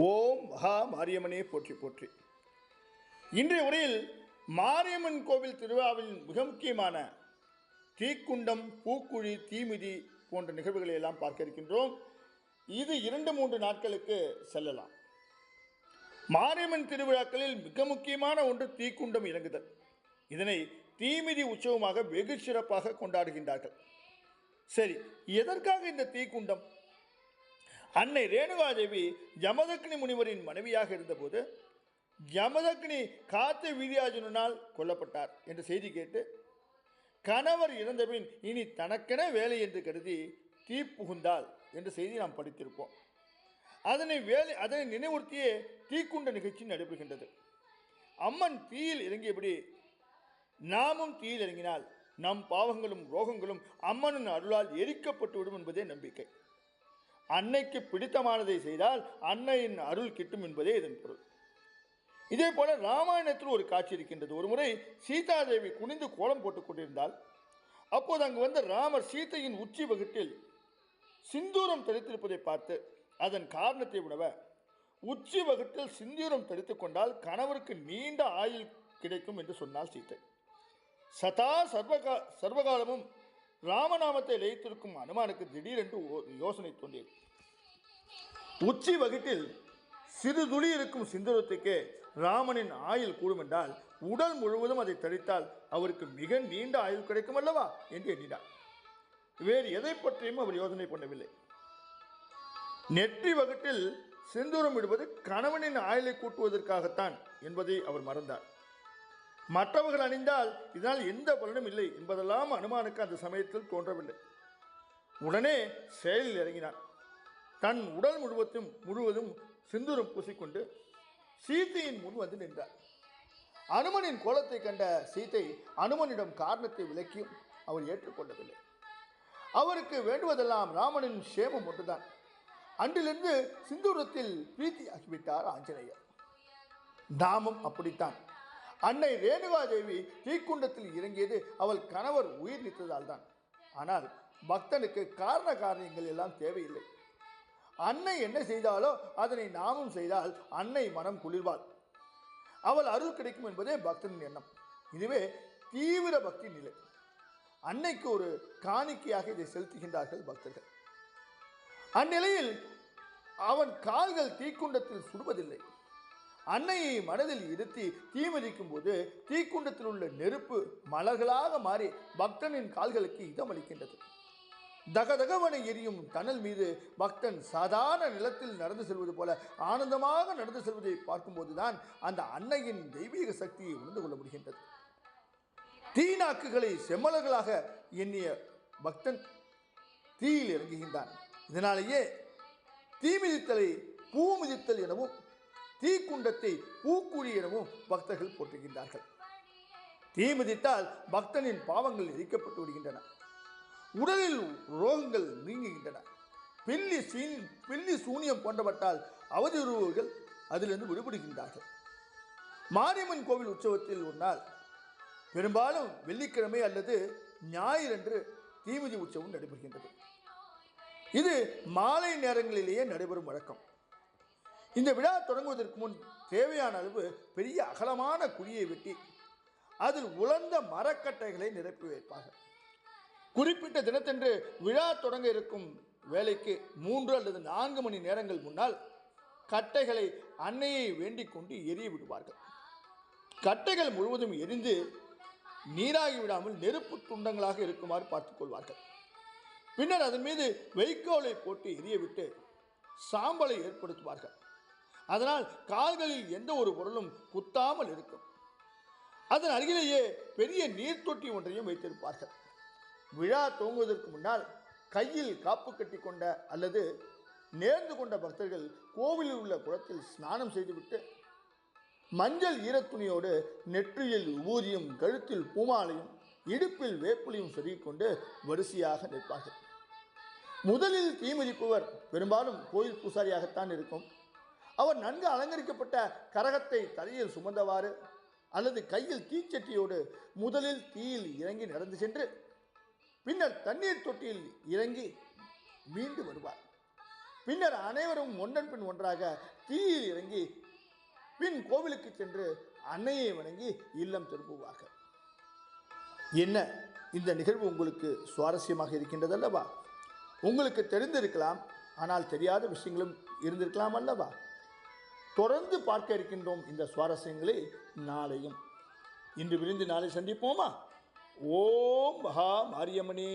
ஓம் மகா மாரியம்மனே போற்றி போற்றி. இன்றைய உரையில் மாரியம்மன் கோவில் திருவிழாவின் மிக முக்கியமான தீக்குண்டம், பூக்குழி, தீமிதி போன்ற நிகழ்வுகளை எல்லாம் பார்க்க இருக்கின்றோம். இது 2-3 நாட்களுக்கு செல்லலாம். மாரியம்மன் திருவிழாக்களில் மிக முக்கியமான ஒன்று தீக்குண்டம் இறங்குதல். இதனை தீமிதி உற்சவமாக வெகு சிறப்பாக கொண்டாடுகின்றார்கள். சரி, எதற்காக இந்த தீக்குண்டம்? அன்னை ரேணுகாதேவி ஜமதக்னி முனிவரின் மனைவியாக இருந்தபோது ஜமதக்னி காத்த வீரியார்ஜுனனால் கொல்லப்பட்டார் என்ற செய்தி கேட்டு கணவர் இறந்தபின் இனி தனக்கென வேலை என்று கருதி தீ புகுந்தாள் என்ற செய்தி நாம் படித்திருப்போம். அதனை நினைவுறுத்தியே தீக்குண்ட நிகழ்ச்சி நடைபெறுகின்றது. அம்மன் தீயில் இறங்கியபடி நாமும் தீயில் இறங்கினால் நம் பாவங்களும் ரோகங்களும் அம்மனின் அருளால் எரிக்கப்பட்டுவிடும் என்பதே நம்பிக்கை. அன்னைக்கு பிடித்தமானதை செய்தால் அன்னையின் அருள் கிட்டும் என்பதே இதன் பொருள். இதே போல ராமாயணத்தில் ஒரு காட்சி இருக்கின்றது. ஒரு முறை சீதாதேவி குனிந்து கோலம் போட்டுக் கொண்டிருந்தால் அப்போது அங்கு வந்த ராமர் சீதையின் உச்சி வகுட்டில் சிந்தூரம் தரித்திருப்பதை பார்த்து அதன் காரணத்தை உணவ, உச்சி வகுட்டில் சிந்தூரம் தரித்துக் கொண்டால் கணவருக்கு நீண்ட ஆயுள் கிடைக்கும் என்று சொன்னாள் சீதை. சதா சர்வகாலமும் ராமநாமத்தை லயித்திருக்கும் அனுமானுக்கு திடீரென்று யோசனை தோன்றியது. உச்சி வகுட்டில் சிறு துளி இருக்கும் சிந்தூரத்துக்கே ராமனின் ஆயுள் கூடும் என்றால் உடல் முழுவதும் அதை தரித்தால் அவருக்கு மிக நீண்ட ஆயுள் கிடைக்கும் அல்லவா என்று எண்ணினார். வேறு எதை பற்றியும் அவர் யோசனை பண்ணவில்லை. நெற்றி வகுட்டில் சிந்தூரம் இடுவது கணவனின் ஆயுளை கூட்டுவதற்காகத்தான் என்பதை அவர் மறந்தார். மற்றவர்கள் அணிந்தால் இதனால் எந்த பலனும் இல்லை என்பதெல்லாம் அனுமானுக்கு அந்த சமயத்தில் தோன்றவில்லை. உடனே செயலில் இறங்கினார். தன் உடல் முழுவதும் சிந்தூரம் பூசிக்கொண்டு சீதையின் முன் வந்து நின்றார். அனுமனின் கோலத்தை கண்ட சீதை அனுமனிடம் காரணத்தை விளக்கியும் அவர் ஏற்றுக்கொள்ளவில்லை. அவருக்கு வேண்டுவதெல்லாம் ராமனின் சேமம் ஒன்றுதான். அன்றிலிருந்து சிந்தூரத்தில் பிரீத்தியாகிவிட்டார் ஆஞ்சநேயர். நாமும் அப்படித்தான். அன்னை ரேணுகாதேவி தீக்குண்டத்தில் இறங்கியது அவள் கணவர் உயிர் நீத்ததால் தான். ஆனால் பக்தனுக்கு காரண காரியங்கள் எல்லாம் தேவையில்லை. அன்னை என்ன செய்தாலோ அதனை நாமும் செய்தால் அன்னை மனம் குளிர்வாள், அவள் அருள் கிடைக்கும் என்பதே பக்தனின் எண்ணம். இதுவே தீவிர பக்தி நிலை. அன்னைக்கு ஒரு காணிக்கையாக இதை செலுத்துகின்றார்கள் பக்தர்கள். அந்நிலையில் அவன் கால்கள் தீக்குண்டத்தில் சுடுவதில்லை. அன்னையை மனதில் இருத்தி தீமிதிக்கும் போது தீக்குண்டத்தில் உள்ள நெருப்பு மலர்களாக மாறி பக்தனின் கால்களுக்கு இதமளிக்கின்றது. தகதகவனை எரியும் தணல் மீது பக்தன் சாதாரண நிலத்தில் நடந்து செல்வது போல ஆனந்தமாக நடந்து செல்வதை பார்க்கும்போதுதான் அந்த அன்னையின் தெய்வீக சக்தியை உணர்ந்து கொள்ள முடிகின்றது. தீநாக்குகளை செம்மலர்களாக எண்ணிய பக்தன் தீயில் இறங்குகின்றான். இதனாலேயே தீமிதித்தலை பூமிதித்தல் எனவும் தீக்குண்டத்தை பூக்குழி எனவும் பக்தர்கள் போற்றுகின்றார்கள். தீமிதித்தால் பக்தனின் பாவங்கள் எரிக்கப்பட்டு விடுகின்றன, உடலில் ரோகங்கள் நீங்குகின்றன. பில்லி சூனியம் போன்றவற்றால் அவதியுறுவர்கள் அதிலிருந்து விடுபடுகின்றார்கள். மாரியம்மன் கோவில் உற்சவத்தில் ஒரு நாள், பெரும்பாலும் வெள்ளிக்கிழமை அல்லது ஞாயிறன்று தீமிதி உற்சவம் நடைபெறுகின்றது. இது மாலை நேரங்களிலேயே நடைபெறும் வழக்கம். இந்த விழா தொடங்குவதற்கு முன் தேவையான அளவு பெரிய அகலமான குழியை வெட்டி அதில் உலர்ந்த மரக்கட்டைகளை நிரப்பி வைப்பார்கள். குறிப்பிட்ட தினத்தன்று விழா தொடங்க இருக்கும் வேலைக்கு 3 அல்லது 4 மணி நேரங்கள் முன்னால் கட்டைகளை அன்னையை வேண்டிக் கொண்டு எரிய விடுவார்கள். கட்டைகள் முழுவதும் எரிந்து நீராகி விடாமல் நெருப்பு துண்டங்களாக இருக்குமாறு பார்த்துக் கொள்வார்கள். பின்னர் அதன் மீது வைக்கோலை போட்டு எரியவிட்டு சாம்பலை ஏற்படுத்துவார்கள். அதனால் கால்களில் எந்த ஒரு பொருளும் குத்தாமல் இருக்கும். அதன் அருகிலேயே பெரிய நீர் தொட்டி ஒன்றையும் வைத்திருப்பார்கள். விழா துவங்குவதற்கு முன்னால் கையில் காப்பு கட்டி கொண்ட அல்லது நேர்ந்து கொண்ட பக்தர்கள் கோவிலில் உள்ள குளத்தில் ஸ்நானம் செய்துவிட்டு மஞ்சள் ஈரத்துணியோடு நெற்றியில் ஊதியும், கழுத்தில் பூமாலையும், இடுப்பில் வேப்பிலையும் சொருகிக்கொண்டு வரிசையாக நிற்பார்கள். முதலில் தீமிதிப்பவர் பெரும்பாலும் கோயில் பூசாரியாகத்தான் இருக்கும். அவர் நன்கு அலங்கரிக்கப்பட்ட கரகத்தை தலையில் சுமந்தவாறு அல்லது கையில் தீச்சட்டியோடு முதலில் தீயில் இறங்கி நடந்து சென்று பின்னர் தண்ணீர் தொட்டியில் இறங்கி மீண்டு வருவார். பின்னர் அனைவரும் ஒன்றன் பின் ஒன்றாக தீயில் இறங்கி பின் கோவிலுக்கு சென்று அன்னையை வணங்கி இல்லம் திரும்புவார்கள். என்ன இந்த நிகழ்வு உங்களுக்கு சுவாரஸ்யமாக இருக்கின்றது அல்லவா? உங்களுக்கு தெரிந்திருக்கலாம், ஆனால் தெரியாத விஷயங்களும் இருந்திருக்கலாம் அல்லவா? தொடர்ந்து பார்க்க இருக்கின்றோம் இந்த சுவாரஸ்யங்களை நாளையும். இன்று விருந்து நாளை சந்திப்போமா? ஓம் மகா மாரியம்மனே